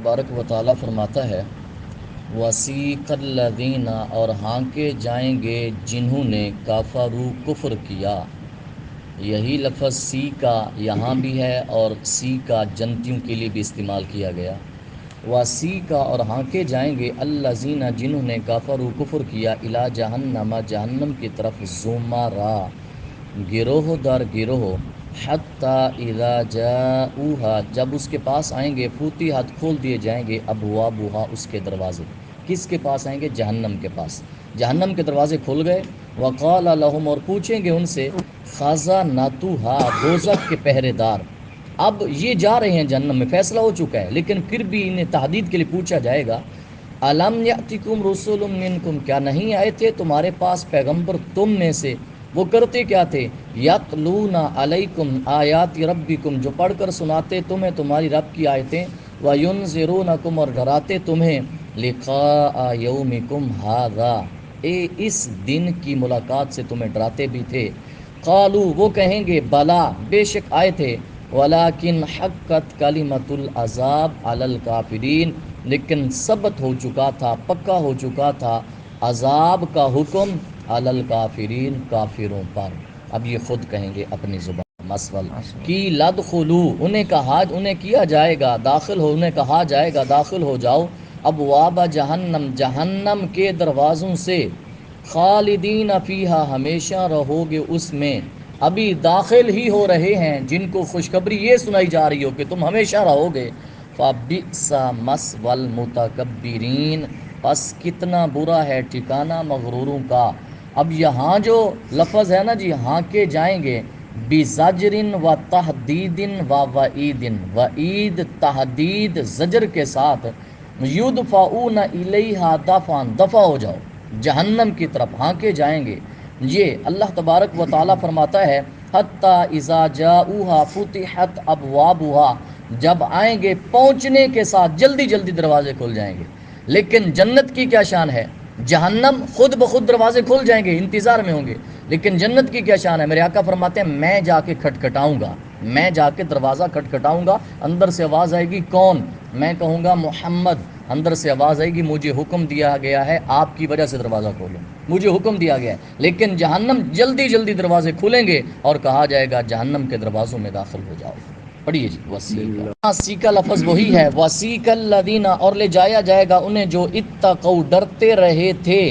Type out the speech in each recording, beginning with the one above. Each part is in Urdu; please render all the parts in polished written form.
تبارک و تعالیٰ فرماتا ہے وَسِیقَ الَّذِینَ اور ہانکے جائیں گے جنہوں نے کافروا کفر کیا۔ یہی لفظ سی کا یہاں بھی ہے اور سی کا جنتیوں کے لیے بھی استعمال کیا گیا۔ وَسِیقَ اور ہانکے جائیں گے الَّذِینَ جنہوں نے کافروا کفر کیا الی جہنم جہنم کی طرف زمرا گروہ در گروہ حتی اذا جاؤہا جب اس کے پاس آئیں گے فتحت کھول دیے جائیں گے ابوابہا اس کے دروازے۔ کس کے پاس آئیں گے؟ جہنم کے پاس۔ جہنم کے دروازے کھل گئے۔ وقال لہم اور پوچھیں گے ان سے خزنتہا دوزخ کے پہرے دار۔ اب یہ جا رہے ہیں جہنم میں، فیصلہ ہو چکا ہے لیکن پھر بھی انہیں تحدید کے لیے پوچھا جائے گا الم یأتکم رسول منکم کیا نہیں آئے تھے تمہارے پاس پیغمبر تم میں سے؟ وہ کرتے کیا تھے؟ یتلون علیکم آیات ربکم جو پڑھ کر سناتے تمہیں تمہاری رب کی آیتیں وینذرونکم اور ڈراتے تمہیں لقاء یومکم ھذا اس دن کی ملاقات سے تمہیں ڈراتے بھی تھے۔ قالو وہ کہیں گے بلا بے شک آئے تھے ولیکن حقت کلمۃ العذاب علی الکافرین لیکن ثبت ہو چکا تھا، پکا ہو چکا تھا عذاب کا حکم علی الکافرین کافروں پر۔ اب یہ خود کہیں گے اپنی زبان مسول کی لدخلو انہیں کیا جائے گا داخل ہو، انہیں کہا جائے گا داخل ہو جاؤ ابواب جہنم جہنم کے دروازوں سے خالدین فیہا ہمیشہ رہو گے اس میں۔ ابھی داخل ہی ہو رہے ہیں جن کو خوشخبری یہ سنائی جا رہی ہو کہ تم ہمیشہ رہو گے۔ فَبِئْسَ مَثْوَى الْمُتَکَبِّرِینَ پس کتنا برا ہے ٹھکانہ مغروروں کا۔ اب یہاں جو لفظ ہے نا جی ہاں کے جائیں گے بِزَجْرٍ وَتَحْدِیدٍ وَوَعِیدٍ وعید تحدید زجر کے ساتھ یُدْفَعُونَ اِلَیْہَا دَفْعًا دفع ہو جاؤ جہنم کی طرف ہانکے جائیں گے۔ یہ اللہ تبارک و تعالیٰ فرماتا ہے حتی اذا جاؤہا فتحت ابوابہا جب آئیں گے پہنچنے کے ساتھ جلدی جلدی دروازے کھل جائیں گے۔ لیکن جنت کی کیا شان ہے؟ جہنم خود بخود دروازے کھل جائیں گے، انتظار میں ہوں گے، لیکن جنت کی کیا شان ہے؟ میرے آقا فرماتے ہیں میں جا کے کھٹکھٹاؤں گا، میں جا کے دروازہ کھٹکھٹاؤں گا، اندر سے آواز آئے گی کون؟ میں کہوں گا محمد، اندر سے آواز آئے گی مجھے حکم دیا گیا ہے آپ کی وجہ سے دروازہ کھولو، مجھے حکم دیا گیا ہے۔ لیکن جہنم جلدی جلدی دروازے کھلیں گے اور کہا جائے گا جہنم کے دروازوں میں داخل ہو جاؤ۔ پڑھیے جی وسیقہ سیقہ لفظ وہی ہے وسیق الذین اور لے جایا جائے گا انہیں جو اتقوا ڈرتے رہے تھے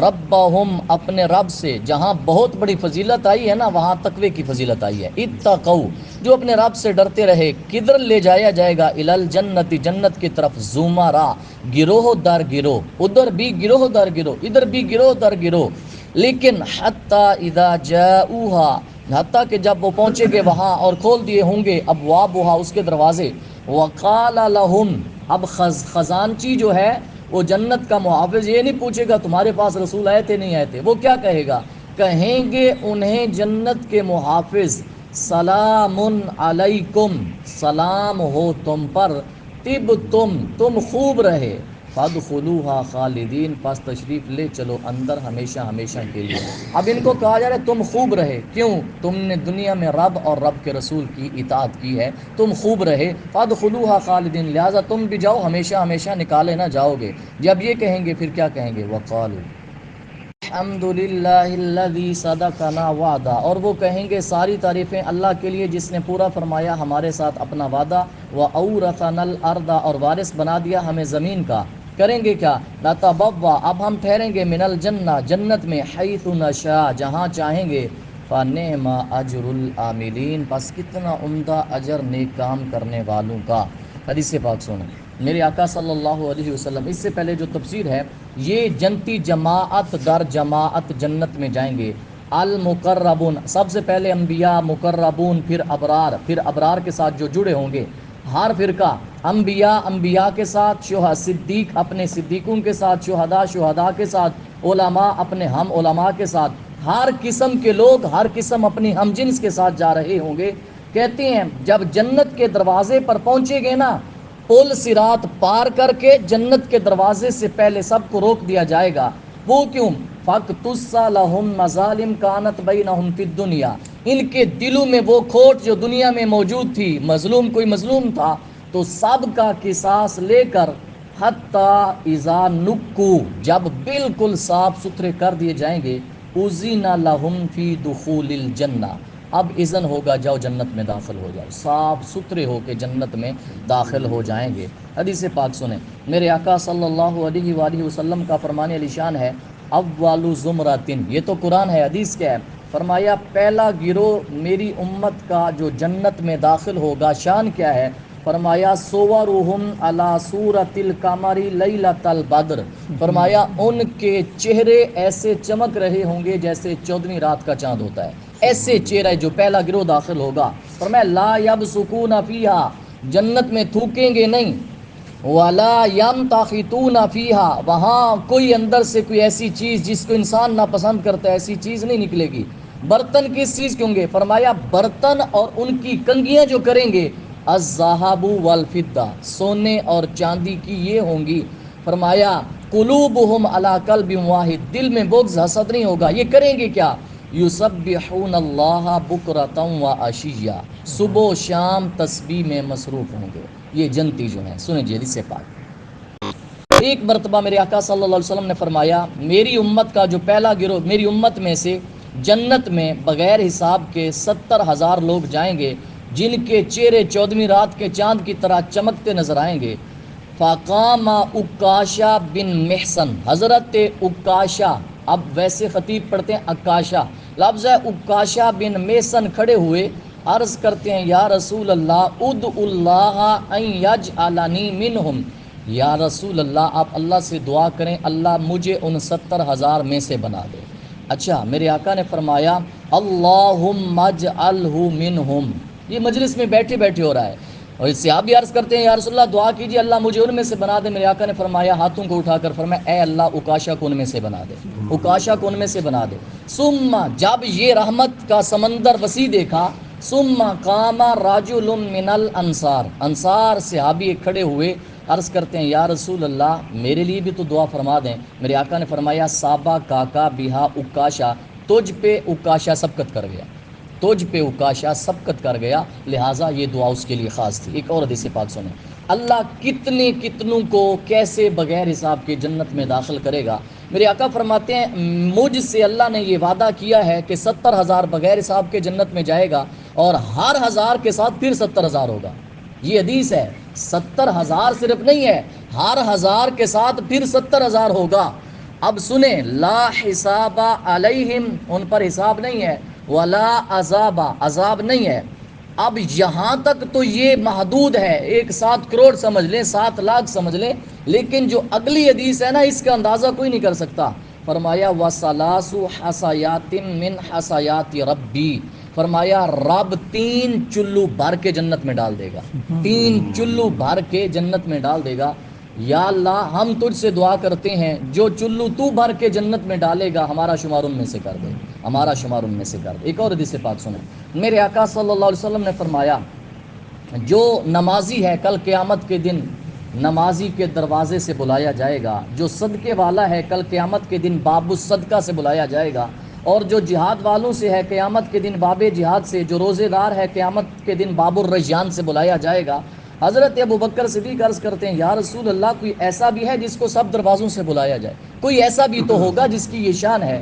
ربہم اپنے رب سے۔ جہاں بہت بڑی فضیلت آئی ہے نا وہاں تقوی کی فضیلت آئی ہے۔ اتقوا جو اپنے رب سے ڈرتے رہے کدھر لے جایا جائے گا الی الجنت جنت کی طرف زمرا گروہ در گروہ، ادھر بھی گروہ در گروہ ادھر بھی گروہ در گروہ۔ لیکن حتی اذا جاؤہا حتیٰ کہ جب وہ پہنچے گے وہاں اور کھول دیے ہوں گے ابوابہا اس کے دروازے وقال لہم اب خزانچی جو ہے وہ جنت کا محافظ یہ نہیں پوچھے گا تمہارے پاس رسول آئے تھے نہیں آئے تھے، وہ کیا کہے گا؟ کہیں گے انہیں جنت کے محافظ سلام علیکم سلام ہو تم پر طب تم خوب رہے فادخلوہا خالدین پس تشریف لے چلو اندر ہمیشہ ہمیشہ کے لیے۔ اب ان کو کہا جا رہا ہے تم خوب رہے، کیوں؟ تم نے دنیا میں رب اور رب کے رسول کی اطاعت کی ہے، تم خوب رہے فادخلوہا خالدین لہٰذا تم بھی جاؤ ہمیشہ ہمیشہ نکالے نہ جاؤ گے۔ جب یہ کہیں گے پھر کیا کہیں گے؟ وقالوا الحمدللہ الذی صدقنا وعدہ اور وہ کہیں گے ساری تعریفیں اللہ کے لیے جس نے پورا فرمایا ہمارے ساتھ اپنا وعدہ وَأَوْرَثَنَا الْأَرْضَ اور وارث بنا دیا ہمیں زمین کا۔ کریں گے کیا؟ نَتَبَوَّأُ اب ہم ٹھہریں گے من الجنہ جنت میں حیث نشاء جہاں چاہیں گے فَنِعْمَ أَجْرُ الْعَامِلِينَ پس کتنا عمدہ اجر نیک کام کرنے والوں کا۔ حدیث پاک سنیں میرے آقا صلی اللہ علیہ وسلم اس سے پہلے جو تفسیر ہے یہ جنتی جماعت در جماعت جنت میں جائیں گے۔ المقربون سب سے پہلے انبیاء مقربون پھر ابرار کے ساتھ جو جڑے ہوں گے ہر فرقہ انبیاء کے ساتھ صدیق اپنے صدیقوں کے ساتھ شہداء کے ساتھ علماء اپنے ہم علماء کے ساتھ ہر قسم کے لوگ ہر قسم اپنی ہم جنس کے ساتھ جا رہے ہوں گے۔ کہتے ہیں جب جنت کے دروازے پر پہنچے گے نا پل صراط پار کر کے جنت کے دروازے سے پہلے سب کو روک دیا جائے گا۔ وہ کیوں؟ فَاقْتُصَّ لَهُمْ مَظَالِمْ كَانَتْ بَيْنَهُمْ فِي الدُّنْيَا ان کے دلوں میں وہ کھوٹ جو دنیا میں موجود تھی، مظلوم کوئی مظلوم تھا تو سب کا قصاص لے کر حتیٰ اذا نکو جب بالکل صاف ستھرے کر دیے جائیں گے اذن لہم فی دخول الجنہ اب اذن ہوگا جاؤ جنت میں داخل ہو جاؤ، صاف ستھرے ہو کے جنت میں داخل ہو جائیں گے۔ حدیث پاک سنیں، میرے آقا صلی اللہ علیہ وآلہ وسلم کا فرمان علی شان ہے اول زمراتن، یہ تو قرآن ہے، حدیث کیا ہے؟ فرمایا پہلا گروہ میری امت کا جو جنت میں داخل ہوگا، شان کیا ہے؟ فرمایا صورہم علی صورت القمر لیلۃ البدر، فرمایا ان کے چہرے ایسے چمک رہے ہوں گے جیسے 14ویں رات کا چاند ہوتا ہے، ایسے چہرہ جو پہلا گروہ داخل ہوگا۔ فرمایا لا یبصقون فیہا، جنت میں تھوکیں گے نہیں، وَلَا يَمْتَخِطُونَ فِيهَا، وہاں کوئی اندر سے کوئی ایسی چیز جس کو انسان ناپسند کرتا ہے ایسی چیز نہیں نکلے گی۔ برتن کس چیز کے ہوں گے؟ فرمایا برتن اور ان کی کنگیاں جو کریں گے الذھب والفضہ، سونے اور چاندی کی یہ ہوں گی۔ فرمایا قلوبہم علی قلب واحد، دل میں بغض حسد نہیں ہوگا۔ یہ کریں گے کیا؟ یسبحون اللہ بکرۃ وعشیہ، صبح و شام تسبیح میں مصروف ہوں گے یہ جنتی جو ہیں۔ سنیں جی حدیث پاک، ایک مرتبہ میرے آقا صلی اللہ علیہ وسلم نے فرمایا میری امت کا جو پہلا گروہ، میری امت میں سے جنت میں بغیر حساب کے 70,000 لوگ جائیں گے جن کے چہرے 14ویں رات کے چاند کی طرح چمکتے نظر آئیں گے۔ فقام عکاشہ بن محسن، حضرت عکاشہ، اب ویسے خطیب پڑھتے ہیں عکاشہ، لفظ ہے عکاشہ بن محسن، کھڑے ہوئے عرض کرتے ہیں یا رسول اللہ ادعو اللہ ان یجعلنی منہم، یا رسول اللہ آپ اللہ سے دعا کریں اللہ مجھے ان 70,000 میں سے بنا دے۔ اچھا، میرے آقا نے فرمایا اللہم اجعلہ منہم، یہ مجلس میں بیٹھے بیٹھے ہو رہا ہے، اور اس سے آپ بھی عرض کرتے ہیں یا رسول اللہ دعا کیجیے اللہ مجھے ان میں سے بنا دے۔ میرے آقا نے فرمایا ہاتھوں کو اٹھا کر فرمایا اے اللہ عکاشہ کو ان میں سے بنا دے، عکاشہ کو ان میں سے بنا دے۔ ثم، جب یہ رحمت کا سمندر وسیع دیکھا، ثم قام رجل من الانصار، انصار صحابی کھڑے ہوئے عرض کرتے ہیں یا رسول اللہ میرے لیے بھی تو دعا فرما دیں۔ میرے آقا نے فرمایا صابا کاکا بہا عکاشہ، تجھ پہ عکاشہ سبقت کر گیا، تجھ پہ عکاشہ سبقت کر گیا، لہٰذا یہ دعا اس کے لیے خاص تھی۔ ایک اور حدیث پاک سنیں، اللہ کتنے کتنوں کو کیسے بغیر حساب کے جنت میں داخل کرے گا۔ میرے آقا فرماتے ہیں مجھ سے اللہ نے یہ وعدہ کیا ہے کہ 70,000 بغیر حساب کے جنت میں جائے گا، اور ہر 1000 کے ساتھ پھر 70,000 ہوگا۔ یہ حدیث ہے، 70,000 صرف نہیں ہے، ہر 1000 کے ساتھ پھر 70,000 ہوگا۔ اب سنیں، لا حساب علیہم، ان پر حساب نہیں ہے، ولا عذاب، عذاب نہیں ہے۔ اب یہاں تک تو یہ محدود ہے، 7 کروڑ سمجھ لیں، 7 لاکھ سمجھ لیں، لیکن جو اگلی حدیث ہے نا اس کا اندازہ کوئی نہیں کر سکتا۔ فرمایا وَثَلَاثُ حَسَيَاتٍ مِّنْ حَسَيَاتِ رَبِّي، فرمایا رب 3 چلو بھر کے جنت میں ڈال دے گا، 3 چلو بھر کے جنت میں ڈال دے گا۔ یا اللہ ہم تجھ سے دعا کرتے ہیں جو چلو تو بھر کے جنت میں ڈالے گا ہمارا شمار ان میں سے کر دے، ہمارا شمار ان میں سے کر دے۔ ایک اور حدیث پاک سنیں، میرے آقا صلی اللہ علیہ وسلم نے فرمایا جو نمازی ہے کل قیامت کے دن نمازی کے دروازے سے بلایا جائے گا، جو صدقے والا ہے کل قیامت کے دن باب الصدقہ سے بلایا جائے گا، اور جو جہاد والوں سے ہے قیامت کے دن باب جہاد سے، جو روزے دار ہے قیامت کے دن باب الریان سے بلایا جائے گا۔ حضرت ابو بکر صدیق عرض کرتے ہیں یا رسول اللہ کوئی ایسا بھی ہے جس کو سب دروازوں سے بلایا جائے، کوئی ایسا بھی تو ہوگا جس کی یہ شان ہے۔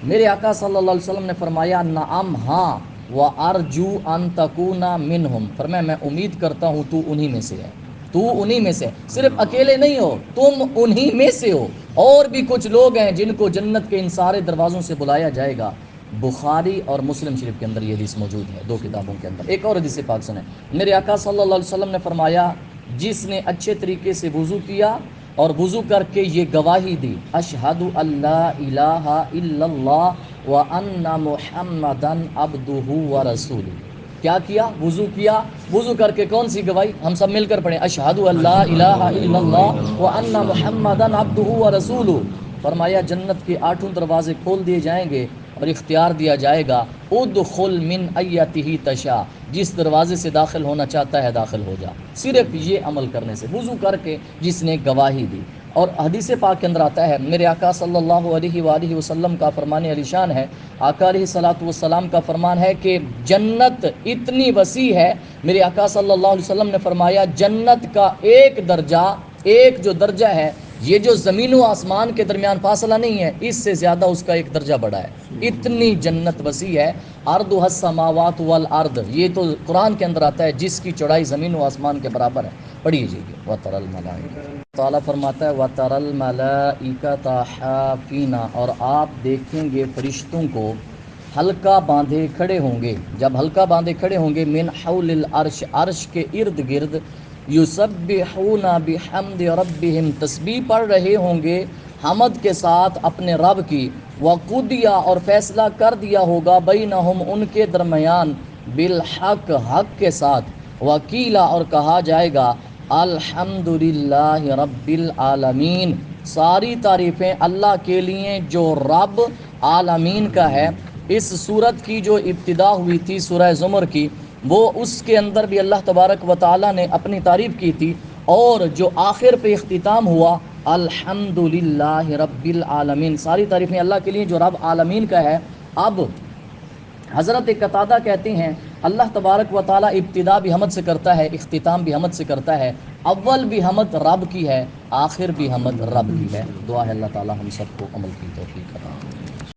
میرے آقا صلی اللہ علیہ وسلم نے فرمایا نعم، ہاں، وَأَرْجُو أَن تَكُونَ مِنْهُمْ، فرمایا میں امید کرتا ہوں تو انہی میں سے ہے، تو انہی میں سے، صرف اکیلے نہیں ہو، تم انہی میں سے ہو۔ اور بھی کچھ لوگ ہیں جن کو جنت کے ان سارے دروازوں سے بلایا جائے گا۔ بخاری اور مسلم شریف کے اندر یہ حدیث موجود ہے، 2 کتابوں کے اندر۔ ایک اور حدیث پاک سنیں، میرے آقا صلی اللہ علیہ وسلم نے فرمایا جس نے اچھے طریقے سے وضو کیا اور وضو کر کے یہ گواہی دی اشہد اللہ الہ الا اللہ وان محمدا عبدہ ورسولہ، کیا کیا؟ وضو کیا، وضو کر کے کون سی گواہی؟ ہم سب مل کر پڑھیں اشہد اللہ الہ الا اللہ وان محمدا عبدہ ورسولہ۔ فرمایا جنت کے 8 دروازے کھول دیے جائیں گے اور اختیار دیا جائے گا ادخل من ایتہ تشاء، جس دروازے سے داخل ہونا چاہتا ہے داخل ہو جا، صرف یہ عمل کرنے سے، وضو کر کے جس نے گواہی دی۔ اور حدیث پاک کے اندر آتا ہے، میرے آقا صلی اللہ علیہ وآلہ وسلم کا فرمان علی شان ہے، آقا علیہ الصلوۃ والسلام کا فرمان ہے کہ جنت اتنی وسیع ہے، میرے آقا صلی اللہ علیہ وسلم نے فرمایا جنت کا ایک درجہ، ایک جو درجہ ہے، یہ جو زمین و آسمان کے درمیان فاصلہ نہیں ہے، اس سے زیادہ اس کا ایک درجہ بڑا ہے، اتنی جنت وسیع ہے۔ ارضها السماوات والارض، یہ تو قرآن کے اندر آتا ہے، جس کی چوڑائی زمین و آسمان کے برابر ہے۔ پڑھیے جی، وَتَرَى الْمَلَائِكَةَ، تعالیٰ فرماتا ہے وَتَرَى الْمَلَائِكَةَ حَافِينَ، اور آپ دیکھیں گے فرشتوں کو حلقہ باندھے کھڑے ہوں گے، جب حلقہ باندھے کھڑے ہوں گے، من حول العرش، عرش کے ارد گرد، یسبحون بحمد ربہم، تسبیح پڑھ رہے ہوں گے حمد کے ساتھ اپنے رب کی، وقضیا، اور فیصلہ کر دیا ہوگا، بینہم، ان کے درمیان، بالحق، حق کے ساتھ، وکیلا، اور کہا جائے گا الحمدللہ رب العالمین، ساری تعریفیں اللہ کے لیے جو رب عالمین کا ہے۔ اس صورت کی جو ابتدا ہوئی تھی سورہ زمر کی، وہ اس کے اندر بھی اللہ تبارک و تعالی نے اپنی تعریف کی تھی، اور جو آخر پہ اختتام ہوا الحمدللہ رب العالمین، ساری تعریفیں اللہ کے لیے جو رب عالمین کا ہے۔ اب حضرت قتادہ کہتے ہیں اللہ تبارک و تعالی ابتدا بھی حمد سے کرتا ہے، اختتام بھی حمد سے کرتا ہے، اول بھی حمد رب کی ہے، آخر بھی حمد رب کی ہے۔ دعا ہے اللہ تعالی ہم سب کو عمل کی توفیق عطا فرمائے۔